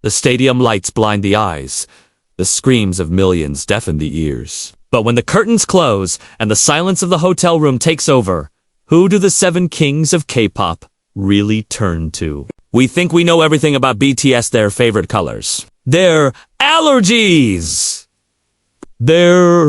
The stadium lights blind the eyes. The screams of millions deafen the ears. But when the curtains close and the silence of the hotel room takes over, who do the 7 kings of K-pop really turn to? We think we know everything about BTS, their favorite colors, their allergies, their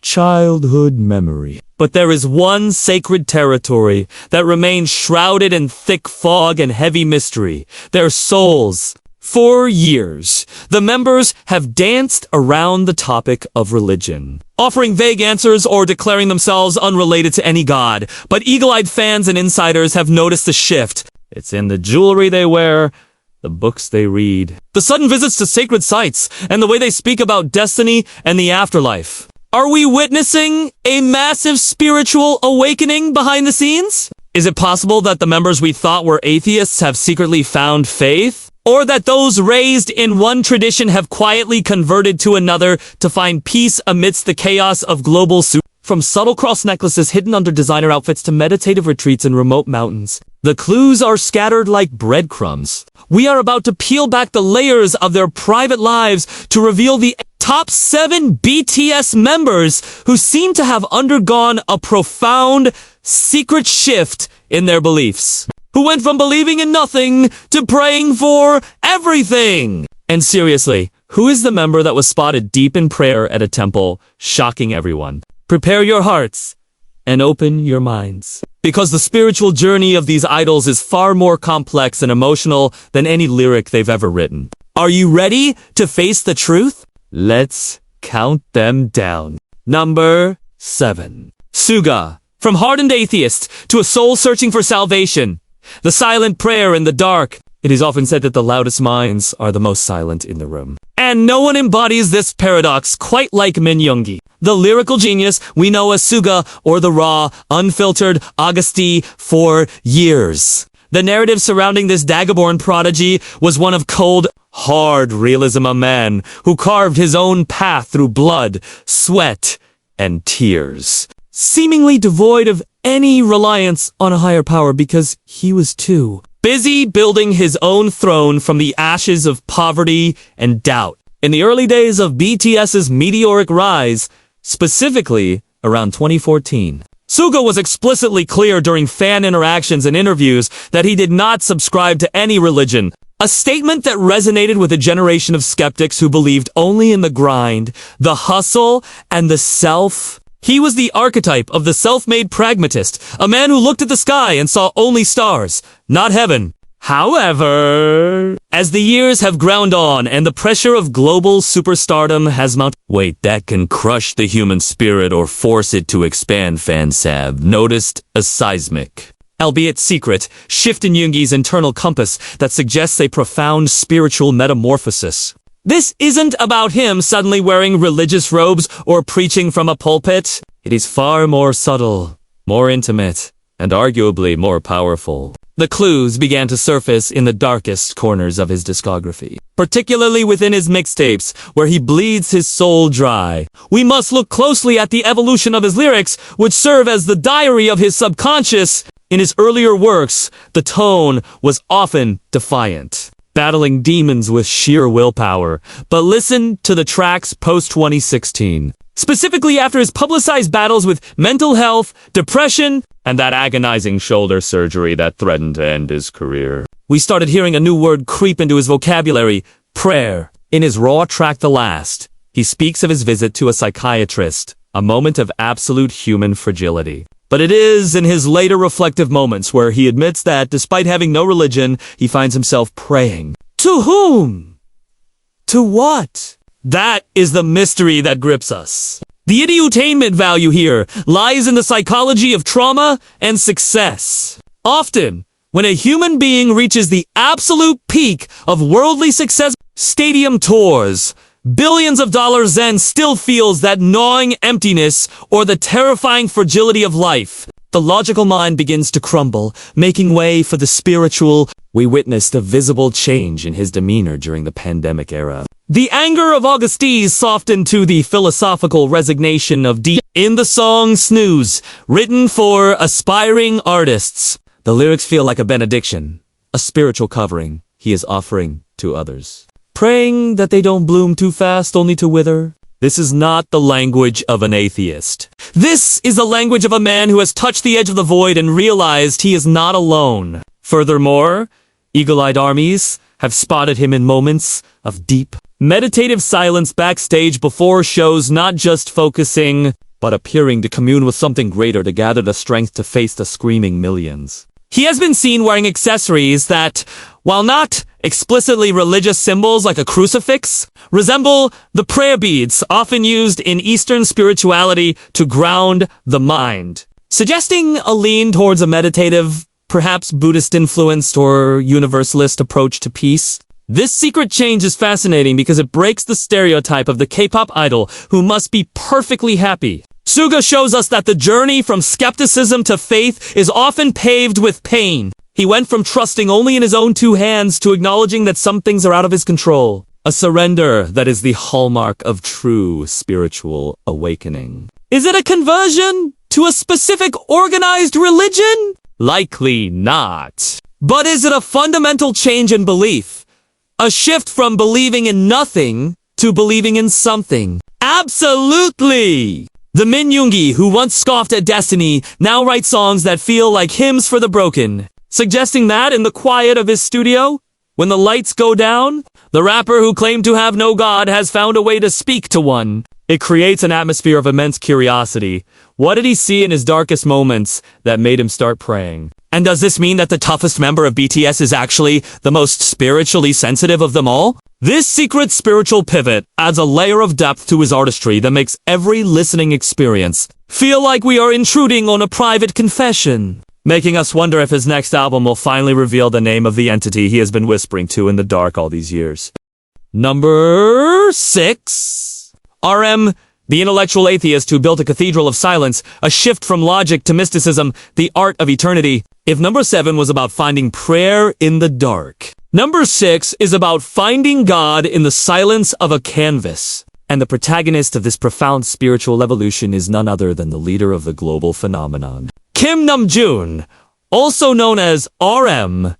childhood memory. But there is one sacred territory that remains shrouded in thick fog and heavy mystery: their souls. For years, the members have danced around the topic of religion, offering vague answers or declaring themselves unrelated to any god. But eagle-eyed fans and insiders have noticed the shift. It's in the jewelry they wear, the books they read, the sudden visits to sacred sites, and the way they speak about destiny and the afterlife. Are we witnessing a massive spiritual awakening behind the scenes? Is it possible that the members we thought were atheists have secretly found faith? Or that those raised in one tradition have quietly converted to another to find peace amidst the chaos of global From subtle cross necklaces hidden under designer outfits to meditative retreats in remote mountains, the clues are scattered like breadcrumbs. We are about to peel back the layers of their private lives to reveal the top 7 BTS members who seem to have undergone a profound, secret shift in their beliefs. Who went from believing in nothing to praying for everything. And seriously, who is the member that was spotted deep in prayer at a temple, shocking everyone? Prepare your hearts and open your minds, because the spiritual journey of these idols is far more complex and emotional than any lyric they've ever written. Are you ready to face the truth? Let's count them down. Number 7. Suga. From hardened atheist to a soul searching for salvation. The silent prayer in the dark. It is often said that the loudest minds are the most silent in the room. And no one embodies this paradox quite like Min Yoongi, the lyrical genius we know as Suga, or the raw, unfiltered Augusty for years. The narrative surrounding this dagger-born prodigy was one of cold, hard realism, a man who carved his own path through blood, sweat, and tears, seemingly devoid of any reliance on a higher power because he was too busy building his own throne from the ashes of poverty and doubt. In the early days of BTS's meteoric rise, specifically around 2014, Suga was explicitly clear during fan interactions and interviews that he did not subscribe to any religion, a statement that resonated with a generation of skeptics who believed only in the grind, the hustle, and the self. He was the archetype of the self-made pragmatist, a man who looked at the sky and saw only stars, not heaven. However, as the years have ground on and the pressure of global superstardom has mounted, that can crush the human spirit or force it to expand, fans have noticed a seismic, albeit secret, shift in Yoongi's internal compass that suggests a profound spiritual metamorphosis. This isn't about him suddenly wearing religious robes or preaching from a pulpit. It is far more subtle, more intimate, and arguably more powerful. The clues began to surface in the darkest corners of his discography, particularly within his mixtapes, where he bleeds his soul dry. We must look closely at the evolution of his lyrics, which serve as the diary of his subconscious. In his earlier works, the tone was often defiant, battling demons with sheer willpower. But listen to the tracks post-2016, specifically after his publicized battles with mental health, depression, and that agonizing shoulder surgery that threatened to end his career. We started hearing a new word creep into his vocabulary: prayer. In his raw track The Last, he speaks of his visit to a psychiatrist, a moment of absolute human fragility. But it is in his later reflective moments where he admits that, despite having no religion, he finds himself praying. To whom? To what? That is the mystery that grips us. The edutainment value here lies in the psychology of trauma and success. Often, when a human being reaches the absolute peak of worldly success, stadium tours, billions of dollars, and still feels that gnawing emptiness or the terrifying fragility of life, the logical mind begins to crumble, making way for the spiritual. We witnessed a visible change in his demeanor during the pandemic era. The anger of Augustes softened to the philosophical resignation of D. In the song Snooze, written for aspiring artists, the lyrics feel like a benediction, a spiritual covering he is offering to others. praying that they don't bloom too fast only to wither. This is not the language of an atheist. This is the language of a man who has touched the edge of the void and realized he is not alone. Furthermore, eagle-eyed armies have spotted him in moments of deep, meditative silence backstage before shows, not just focusing, but appearing to commune with something greater to gather the strength to face the screaming millions. He has been seen wearing accessories that, while not explicitly religious symbols like a crucifix, resemble the prayer beads often used in Eastern spirituality to ground the mind, suggesting a lean towards a meditative, perhaps Buddhist-influenced or universalist approach to peace. This secret change is fascinating because it breaks the stereotype of the K-pop idol who must be perfectly happy. Suga shows us that the journey from skepticism to faith is often paved with pain. He went from trusting only in his own two hands to acknowledging that some things are out of his control. A surrender that is the hallmark of true spiritual awakening. Is it a conversion to a specific organized religion? Likely not. But is it a fundamental change in belief? A shift from believing in nothing to believing in something? Absolutely! The Min Yoongi, who once scoffed at destiny, now writes songs that feel like hymns for the broken, suggesting that in the quiet of his studio, when the lights go down, the rapper who claimed to have no god has found a way to speak to one. It creates an atmosphere of immense curiosity. What did he see in his darkest moments that made him start praying? And does this mean that the toughest member of BTS is actually the most spiritually sensitive of them all? This secret spiritual pivot adds a layer of depth to his artistry that makes every listening experience feel like we are intruding on a private confession, making us wonder if his next album will finally reveal the name of the entity he has been whispering to in the dark all these years. Number 6. RM, the intellectual atheist who built a cathedral of silence, a shift from logic to mysticism, the art of eternity. If number 7 was about finding prayer in the dark, number 6 is about finding God in the silence of a canvas. And the protagonist of this profound spiritual evolution is none other than the leader of the global phenomenon, Kim Namjoon, also known as RM.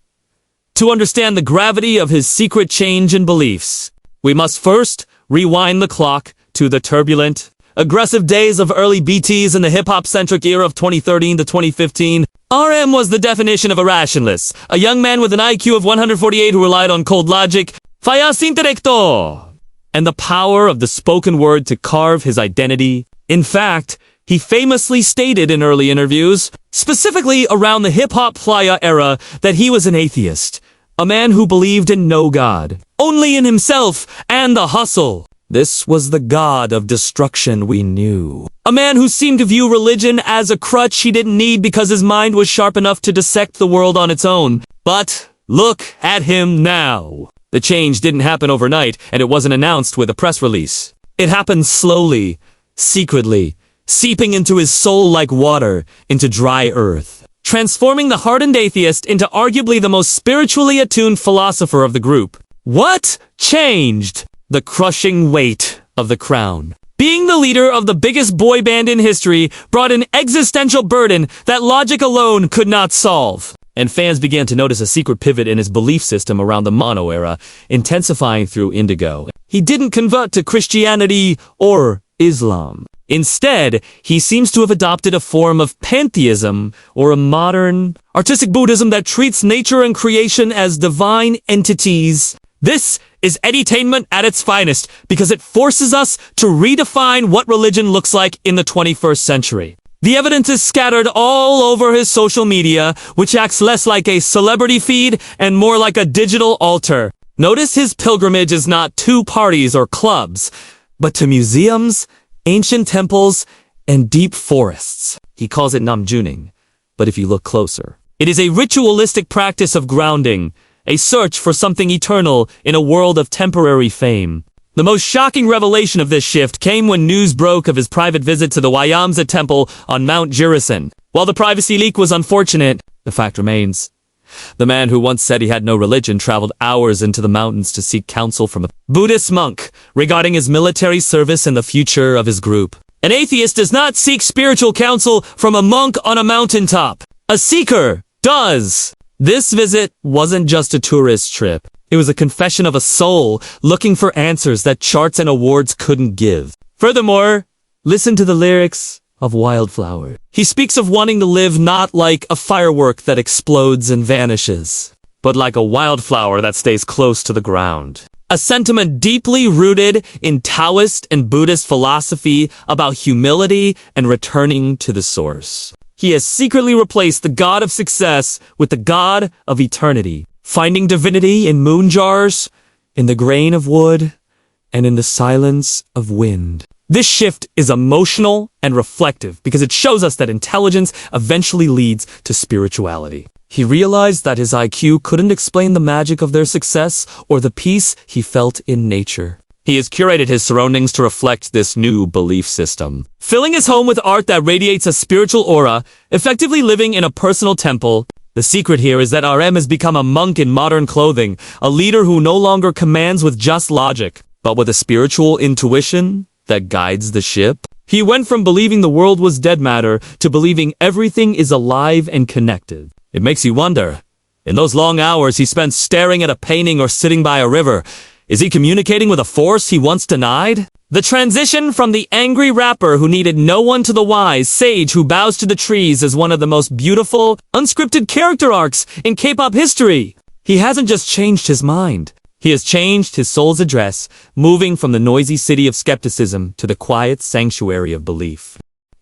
To understand the gravity of his secret change in beliefs, we must first rewind the clock to the turbulent, aggressive days of early BTs in the hip-hop-centric era of 2013 to 2015. RM was the definition of a rationalist, a young man with an IQ of 148 who relied on cold logic, fayas intelecto, and the power of the spoken word to carve his identity. In fact, he famously stated in early interviews, specifically around the hip-hop playa era, that he was an atheist, a man who believed in no God, only in himself and the hustle. This was the god of destruction we knew. A man who seemed to view religion as a crutch he didn't need because his mind was sharp enough to dissect the world on its own. But look at him now. The change didn't happen overnight, and it wasn't announced with a press release. It happened slowly, secretly, seeping into his soul like water into dry earth, transforming the hardened atheist into arguably the most spiritually attuned philosopher of the group. What changed? The crushing weight of the crown. Being the leader of the biggest boy band in history brought an existential burden that logic alone could not solve. And fans began to notice a secret pivot in his belief system around the Mono era, intensifying through Indigo. He didn't convert to Christianity or Islam. Instead, he seems to have adopted a form of pantheism, or a modern, artistic Buddhism that treats nature and creation as divine entities. This is edutainment at its finest because it forces us to redefine what religion looks like in the 21st century. The evidence is scattered all over his social media, which acts less like a celebrity feed and more like a digital altar. Notice his pilgrimage is not to parties or clubs, but to museums, ancient temples, and deep forests. He calls it namjooning, but if you look closer, it is a ritualistic practice of grounding, a search for something eternal in a world of temporary fame. The most shocking revelation of this shift came when news broke of his private visit to the Wayamsa temple on Mount Jirisan. While the privacy leak was unfortunate, the fact remains. The man who once said he had no religion traveled hours into the mountains to seek counsel from a Buddhist monk regarding his military service and the future of his group. An atheist does not seek spiritual counsel from a monk on a mountaintop. A seeker does. This visit wasn't just a tourist trip. It was a confession of a soul looking for answers that charts and awards couldn't give. Furthermore, listen to the lyrics of Wildflower. He speaks of wanting to live not like a firework that explodes and vanishes, but like a wildflower that stays close to the ground. A sentiment deeply rooted in Taoist and Buddhist philosophy about humility and returning to the source. He has secretly replaced the god of success with the god of eternity, finding divinity in moon jars, in the grain of wood, and in the silence of wind. This shift is emotional and reflective because it shows us that intelligence eventually leads to spirituality. He realized that his IQ couldn't explain the magic of their success or the peace he felt in nature. He has curated his surroundings to reflect this new belief system, filling his home with art that radiates a spiritual aura, effectively living in a personal temple. The secret here is that RM has become a monk in modern clothing, a leader who no longer commands with just logic, but with a spiritual intuition that guides the ship. He went from believing the world was dead matter to believing everything is alive and connected. It makes you wonder, in those long hours he spent staring at a painting or sitting by a river, is he communicating with a force he once denied? The transition from the angry rapper who needed no one to the wise sage who bows to the trees is one of the most beautiful, unscripted character arcs in K-pop history. He hasn't just changed his mind. He has changed his soul's address, moving from the noisy city of skepticism to the quiet sanctuary of belief.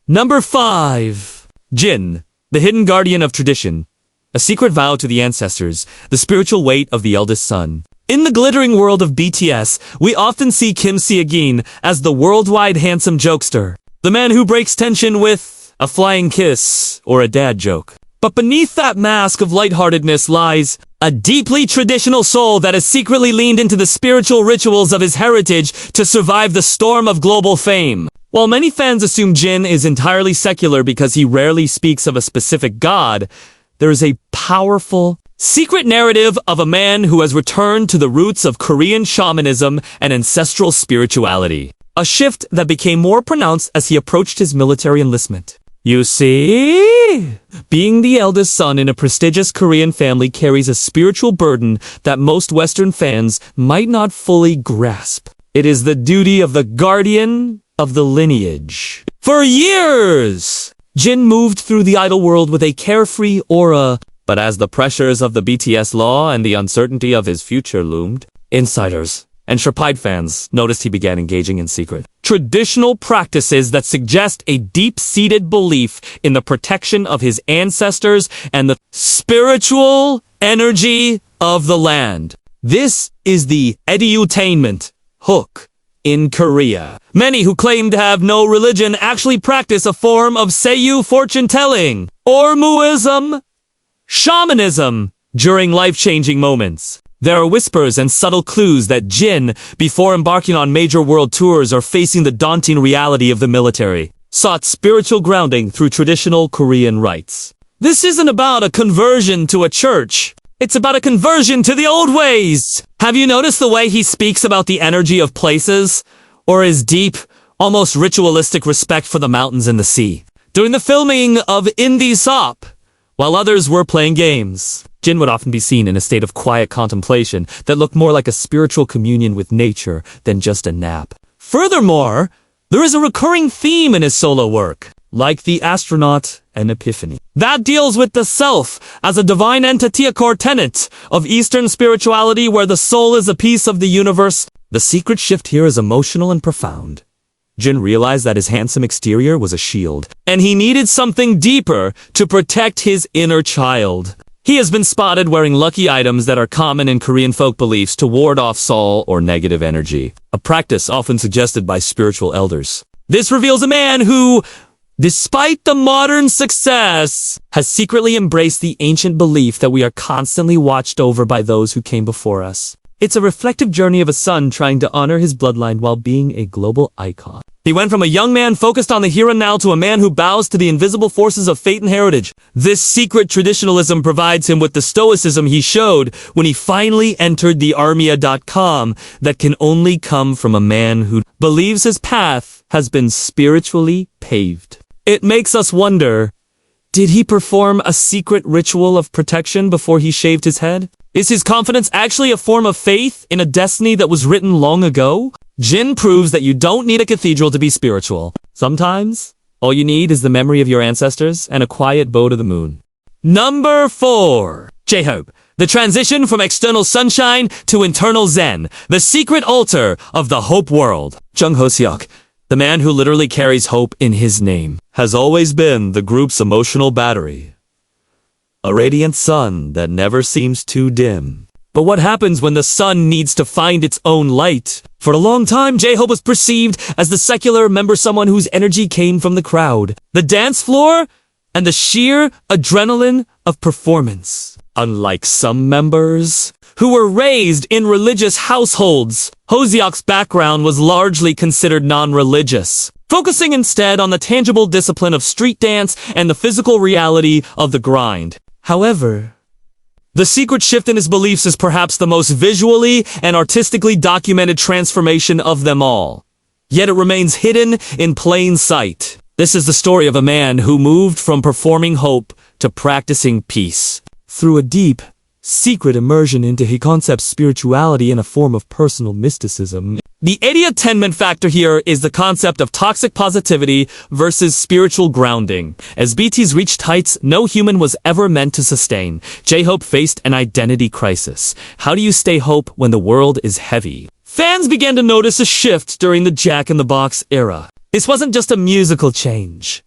Number 5. Jin, the hidden guardian of tradition. A secret vow to the ancestors, the spiritual weight of the eldest son. In the glittering world of BTS, we often see Kim Se-agin as the worldwide handsome jokester, the man who breaks tension with a flying kiss or a dad joke. But beneath that mask of lightheartedness lies a deeply traditional soul that has secretly leaned into the spiritual rituals of his heritage to survive the storm of global fame. While many fans assume Jin is entirely secular because he rarely speaks of a specific god, there is a powerful, secret narrative of a man who has returned to the roots of Korean shamanism and ancestral spirituality. A shift that became more pronounced as he approached his military enlistment. You see, being the eldest son in a prestigious Korean family carries a spiritual burden that most Western fans might not fully grasp. It is the duty of the guardian of the lineage. For years, Jin moved through the idol world with a carefree aura, but as the pressures of the BTS law and the uncertainty of his future loomed, insiders and Sherpide fans noticed he began engaging in secret, traditional practices that suggest a deep-seated belief in the protection of his ancestors and the spiritual energy of the land. This is the edutainment hook in Korea. Many who claim to have no religion actually practice a form of Seiyu fortune-telling, or Muism, shamanism, during life-changing moments. There are whispers and subtle clues that Jin, before embarking on major world tours or facing the daunting reality of the military, sought spiritual grounding through traditional Korean rites. This isn't about a conversion to a church. It's about a conversion to the old ways. Have you noticed the way he speaks about the energy of places? Or his deep, almost ritualistic respect for the mountains and the sea? During the filming of Indie Sop, while others were playing games, Jin would often be seen in a state of quiet contemplation that looked more like a spiritual communion with nature than just a nap. Furthermore, there is a recurring theme in his solo work, like The Astronaut and Epiphany, that deals with the self as a divine entity, a core tenet of Eastern spirituality where the soul is a piece of the universe. The secret shift here is emotional and profound. Jin realized that his handsome exterior was a shield, and he needed something deeper to protect his inner child. He has been spotted wearing lucky items that are common in Korean folk beliefs to ward off Seoul or negative energy, a practice often suggested by spiritual elders. This reveals a man who, despite the modern success, has secretly embraced the ancient belief that we are constantly watched over by those who came before us. It's a reflective journey of a son trying to honor his bloodline while being a global icon. He went from a young man focused on the here and now to a man who bows to the invisible forces of fate and heritage. This secret traditionalism provides him with the stoicism he showed when he finally entered the armia.com that can only come from a man who believes his path has been spiritually paved. It makes us wonder, did he perform a secret ritual of protection before he shaved his head? Is his confidence actually a form of faith in a destiny that was written long ago? Jin proves that you don't need a cathedral to be spiritual. Sometimes, all you need is the memory of your ancestors and a quiet bow to the moon. Number 4. J-Hope. The transition from external sunshine to internal zen. The secret altar of the hope world. Jung Ho-seok, the man who literally carries hope in his name, has always been the group's emotional battery. A radiant sun that never seems too dim. But what happens when the sun needs to find its own light? For a long time, J-Hope was perceived as the secular member, someone whose energy came from the crowd, the dance floor, and the sheer adrenaline of performance. Unlike some members who were raised in religious households, Ho-seok's background was largely considered non-religious, focusing instead on the tangible discipline of street dance and the physical reality of the grind. However, the secret shift in his beliefs is perhaps the most visually and artistically documented transformation of them all. Yet it remains hidden in plain sight. This is the story of a man who moved from performing hope to practicing peace. Through a deep, secret immersion into his concept spirituality and a form of personal mysticism. The attainment factor here is the concept of toxic positivity versus spiritual grounding. As BTS reached heights no human was ever meant to sustain, J-Hope faced an identity crisis. How do you stay hope when the world is heavy? Fans began to notice a shift during the Jack in the Box era. This wasn't just a musical change.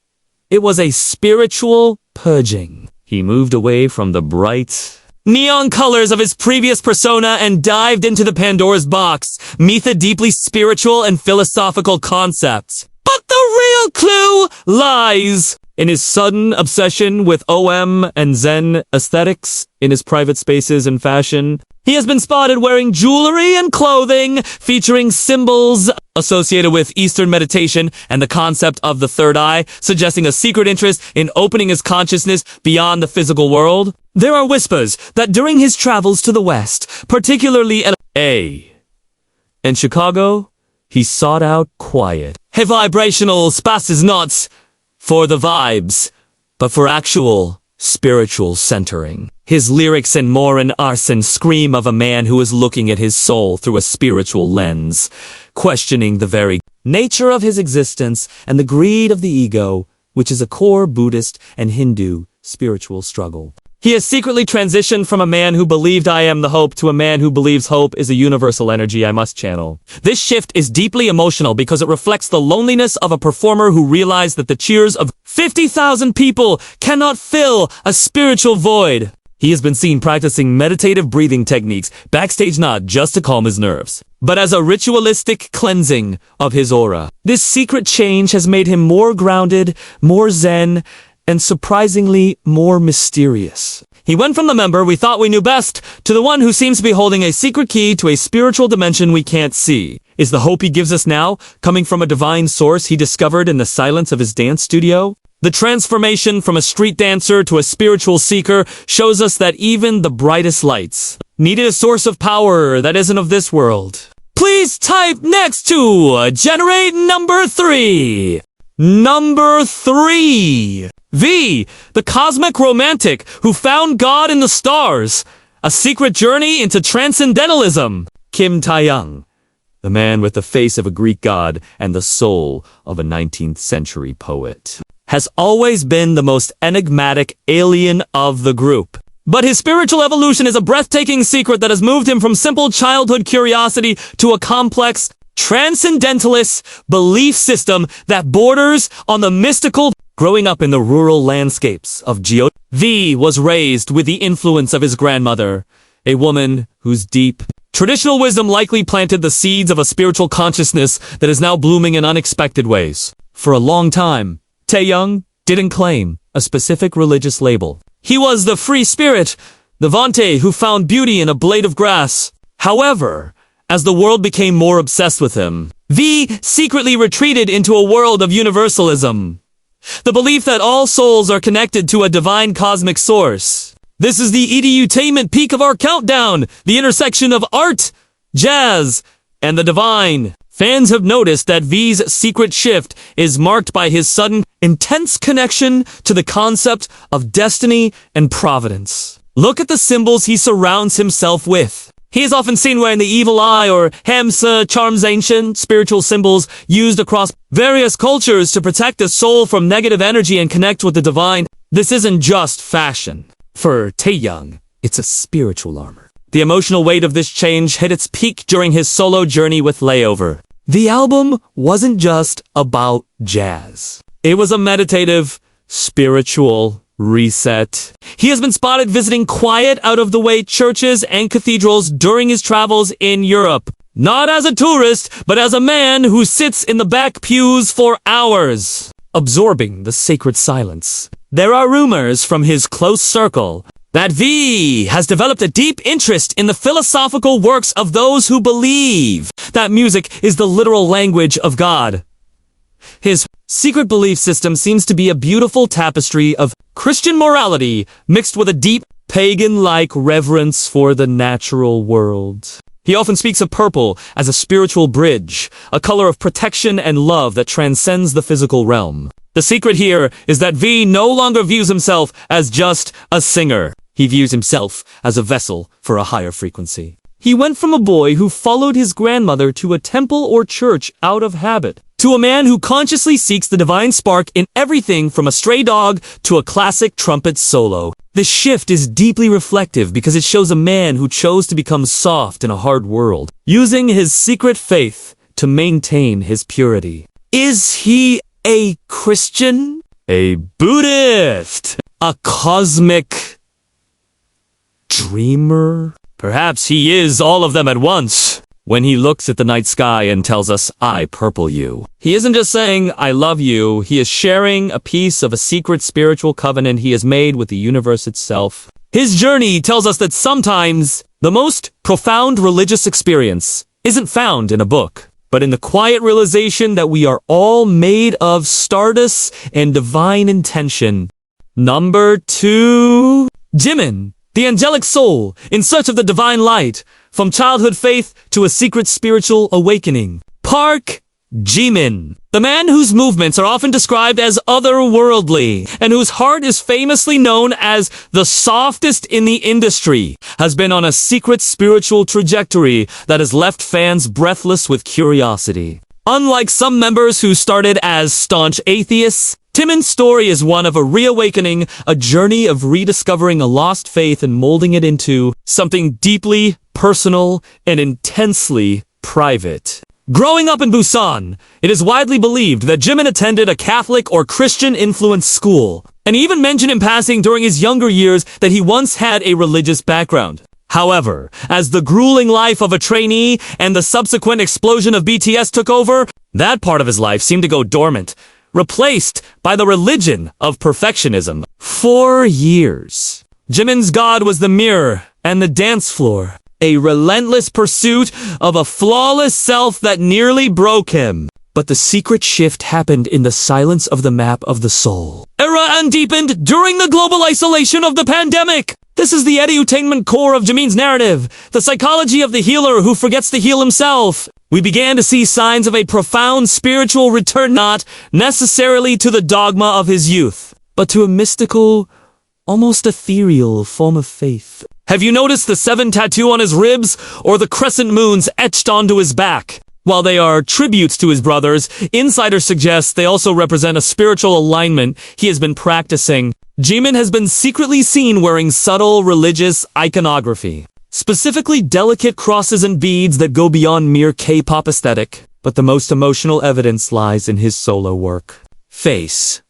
It was a spiritual purging. He moved away from the bright neon colors of his previous persona and dived into the Pandora's box, meet the deeply spiritual and philosophical concepts. But the real clue lies in his sudden obsession with OM and Zen aesthetics in his private spaces and fashion. He has been spotted wearing jewelry and clothing featuring symbols associated with Eastern meditation and the concept of the third eye, suggesting a secret interest in opening his consciousness beyond the physical world. There are whispers that during his travels to the West, particularly in Chicago, he sought out quiet. A vibrational space is not for the vibes, but for actual spiritual centering. His lyrics and more and arson scream of a man who is looking at his soul through a spiritual lens, questioning the very nature of his existence and the greed of the ego, which is a core Buddhist and Hindu spiritual struggle. He has secretly transitioned from a man who believed I am the hope to a man who believes hope is a universal energy I must channel. This shift is deeply emotional because it reflects the loneliness of a performer who realized that the cheers of 50,000 people cannot fill a spiritual void. He has been seen practicing meditative breathing techniques backstage, not just to calm his nerves, but as a ritualistic cleansing of his aura. This secret change has made him more grounded, more zen, and surprisingly more mysterious. He went from the member we thought we knew best to the one who seems to be holding a secret key to a spiritual dimension we can't see. Is the hope he gives us now coming from a divine source he discovered in the silence of his dance studio? The transformation from a street dancer to a spiritual seeker shows us that even the brightest lights needed a source of power that isn't of this world. Please type next to generate number 3. Number 3. V, the cosmic romantic who found God in the stars. A secret journey into transcendentalism. Kim Tae-young, the man with the face of a Greek god and the soul of a 19th century poet, has always been the most enigmatic alien of the group. But his spiritual evolution is a breathtaking secret that has moved him from simple childhood curiosity to a complex, transcendentalist belief system that borders on the mystical. Growing up in the rural landscapes of V was raised with the influence of his grandmother, a woman whose deep, traditional wisdom likely planted the seeds of a spiritual consciousness that is now blooming in unexpected ways. For a long time, Tae-young didn't claim a specific religious label. He was the free spirit, the Vante who found beauty in a blade of grass. However, as the world became more obsessed with him, V secretly retreated into a world of universalism. The belief that all souls are connected to a divine cosmic source. This is the edutainment peak of our countdown, the intersection of art, jazz, and the divine. Fans have noticed that V's secret shift is marked by his sudden, intense connection to the concept of destiny and providence. Look at the symbols he surrounds himself with. He is often seen wearing the evil eye or Hamsa charms, ancient spiritual symbols used across various cultures to protect the soul from negative energy and connect with the divine. This isn't just fashion. For Taeyoung, it's a spiritual armor. The emotional weight of this change hit its peak during his solo journey with Layover. The album wasn't just about jazz. It was a meditative, spiritual reset. He has been spotted visiting quiet, out-of-the-way churches and cathedrals during his travels in Europe. Not as a tourist, but as a man who sits in the back pews for hours, absorbing the sacred silence. There are rumors from his close circle that V has developed a deep interest in the philosophical works of those who believe that music is the literal language of God. His secret belief system seems to be a beautiful tapestry of Christian morality mixed with a deep, pagan-like reverence for the natural world. He often speaks of purple as a spiritual bridge, a color of protection and love that transcends the physical realm. The secret here is that V no longer views himself as just a singer. He views himself as a vessel for a higher frequency. He went from a boy who followed his grandmother to a temple or church out of habit, to a man who consciously seeks the divine spark in everything from a stray dog to a classic trumpet solo. This shift is deeply reflective because it shows a man who chose to become soft in a hard world, using his secret faith to maintain his purity. Is he a Christian? A Buddhist? A cosmic dreamer? Perhaps he is all of them at once. When he looks at the night sky and tells us, I purple you. He isn't just saying, I love you. He is sharing a piece of a secret spiritual covenant he has made with the universe itself. His journey tells us that sometimes the most profound religious experience isn't found in a book, but in the quiet realization that we are all made of stardust and divine intention. Number 2. Jimin, the angelic soul, in search of the divine light, from childhood faith to a secret spiritual awakening. Park Jimin, the man whose movements are often described as otherworldly, and whose heart is famously known as the softest in the industry, has been on a secret spiritual trajectory that has left fans breathless with curiosity. Unlike some members who started as staunch atheists, Jimin's story is one of a reawakening, a journey of rediscovering a lost faith and molding it into something deeply personal and intensely private. Growing up in Busan, it is widely believed that Jimin attended a Catholic or Christian-influenced school, and even mentioned in passing during his younger years that he once had a religious background. However, as the grueling life of a trainee and the subsequent explosion of BTS took over, that part of his life seemed to go dormant, replaced by the religion of perfectionism. For years, Jimin's God was the mirror and the dance floor, a relentless pursuit of a flawless self that nearly broke him. But the secret shift happened in the silence of the map of the soul. Era and deepened during the global isolation of the pandemic. This is the edutainment core of Jimin's narrative, the psychology of the healer who forgets to heal himself. We began to see signs of a profound spiritual return, not necessarily to the dogma of his youth, but to a mystical, almost ethereal form of faith. Have you noticed the 7 tattoo on his ribs, or the crescent moons etched onto his back? While they are tributes to his brothers, insiders suggest they also represent a spiritual alignment he has been practicing. Jimin has been secretly seen wearing subtle religious iconography, specifically delicate crosses and beads that go beyond mere K-pop aesthetic. But the most emotional evidence lies in his solo work. Face.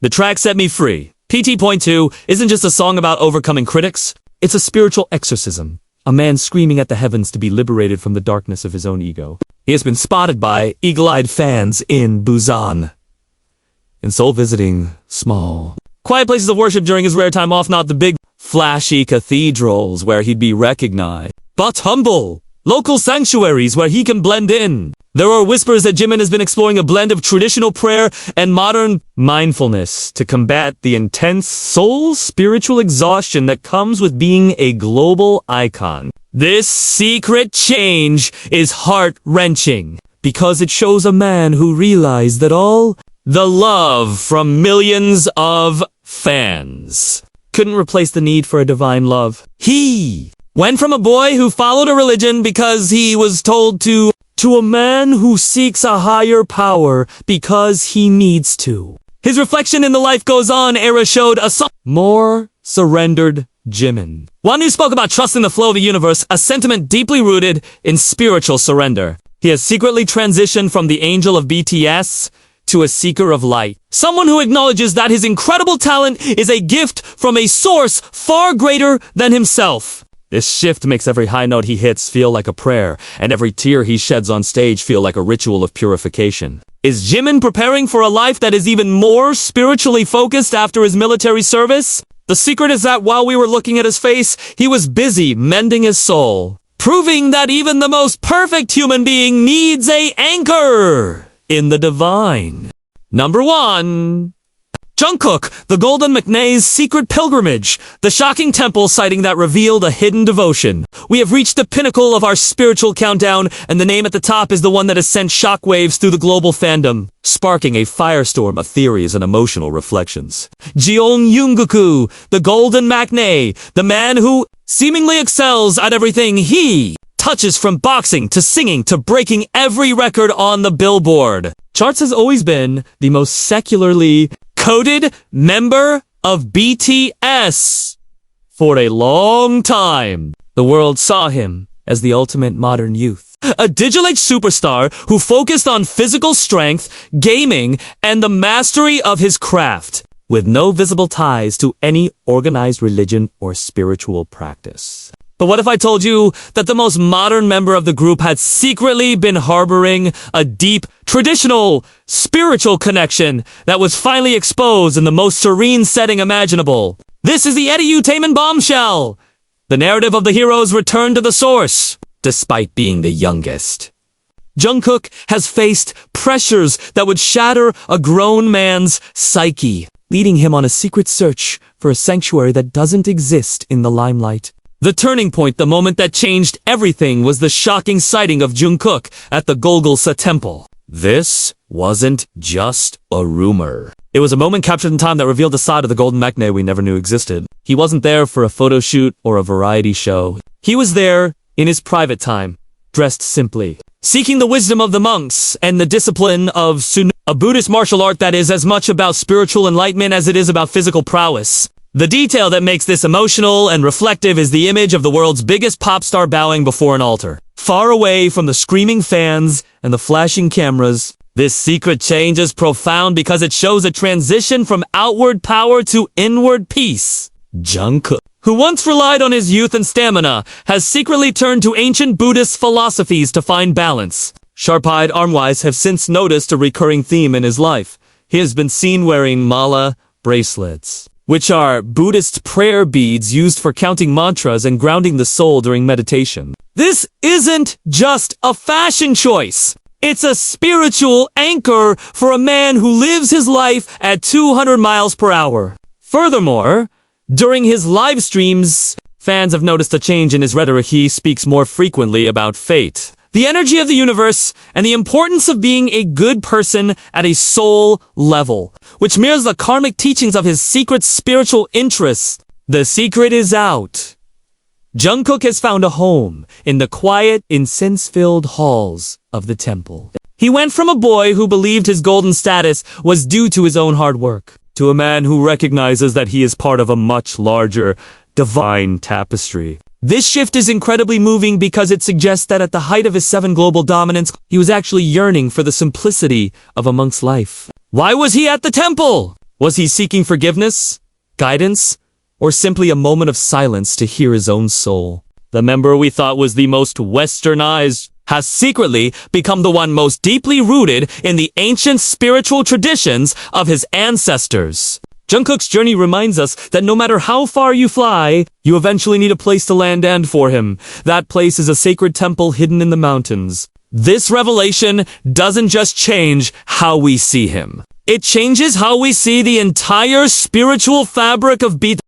The track Set Me Free, PT.2, isn't just a song about overcoming critics. It's a spiritual exorcism. A man screaming at the heavens to be liberated from the darkness of his own ego. He has been spotted by eagle-eyed fans in Busan. In Seoul, visiting small, quiet places of worship during his rare time off, not the big, flashy cathedrals where he'd be recognized, but humble, local sanctuaries where he can blend in. There are whispers that Jimin has been exploring a blend of traditional prayer and modern mindfulness to combat the intense soul spiritual exhaustion that comes with being a global icon. This secret change is heart-wrenching because it shows a man who realized that all the love from millions of fans couldn't replace the need for a divine love. He went from a boy who followed a religion because he was told to a man who seeks a higher power because he needs to. His reflection in the Life Goes On era showed a more surrendered Jimin. One who spoke about trusting the flow of the universe, a sentiment deeply rooted in spiritual surrender. He has secretly transitioned from the angel of BTS to a seeker of light. Someone who acknowledges that his incredible talent is a gift from a source far greater than himself. This shift makes every high note he hits feel like a prayer, and every tear he sheds on stage feel like a ritual of purification. Is Jimin preparing for a life that is even more spiritually focused after his military service? The secret is that while we were looking at his face, he was busy mending his soul, proving that even the most perfect human being needs an anchor in the divine. Number 1. Jungkook, the Golden McNay's secret pilgrimage, the shocking temple sighting that revealed a hidden devotion. We have reached the pinnacle of our spiritual countdown, and the name at the top is the one that has sent shockwaves through the global fandom, sparking a firestorm of theories and emotional reflections. Jungkook, the Golden McNay, the man who seemingly excels at everything he touches, from boxing to singing to breaking every record on the Billboard charts, has always been the most secularly coded member of BTS. For a long time, the world saw him as the ultimate modern youth. A digital age superstar who focused on physical strength, gaming, and the mastery of his craft, with no visible ties to any organized religion or spiritual practice. But what if I told you that the most modern member of the group had secretly been harboring a deep, traditional, spiritual connection that was finally exposed in the most serene setting imaginable? This is the edutainment bombshell! The narrative of the hero's return to the source, despite being the youngest. Jungkook has faced pressures that would shatter a grown man's psyche, leading him on a secret search for a sanctuary that doesn't exist in the limelight. The turning point, the moment that changed everything, was the shocking sighting of Jungkook at the Golgotha Temple. This wasn't just a rumor. It was a moment captured in time that revealed a side of the Golden McNay we never knew existed. He wasn't there for a photo shoot or a variety show. He was there in his private time, dressed simply, seeking the wisdom of the monks and the discipline of Sun, a Buddhist martial art that is as much about spiritual enlightenment as it is about physical prowess. The detail that makes this emotional and reflective is the image of the world's biggest pop star bowing before an altar. Far away from the screaming fans and the flashing cameras, this secret change is profound because it shows a transition from outward power to inward peace. Jungkook, who once relied on his youth and stamina, has secretly turned to ancient Buddhist philosophies to find balance. Sharp-eyed armwise have since noticed a recurring theme in his life. He has been seen wearing mala bracelets, which are Buddhist prayer beads used for counting mantras and grounding the soul during meditation. This isn't just a fashion choice. It's a spiritual anchor for a man who lives his life at 200 miles per hour. Furthermore, during his live streams, fans have noticed a change in his rhetoric. He speaks more frequently about fate, the energy of the universe, and the importance of being a good person at a soul level, which mirrors the karmic teachings of his secret spiritual interests. The secret is out. Jungkook has found a home in the quiet, incense-filled halls of the temple. He went from a boy who believed his golden status was due to his own hard work, to a man who recognizes that he is part of a much larger, divine tapestry. This shift is incredibly moving because it suggests that at the height of his 7 global dominance, he was actually yearning for the simplicity of a monk's life. Why was he at the temple? Was he seeking forgiveness, guidance, or simply a moment of silence to hear his own soul? The member we thought was the most westernized has secretly become the one most deeply rooted in the ancient spiritual traditions of his ancestors. Jungkook's journey reminds us that no matter how far you fly, you eventually need a place to land, and for him, that place is a sacred temple hidden in the mountains. This revelation doesn't just change how we see him. It changes how we see the entire spiritual fabric of BTS.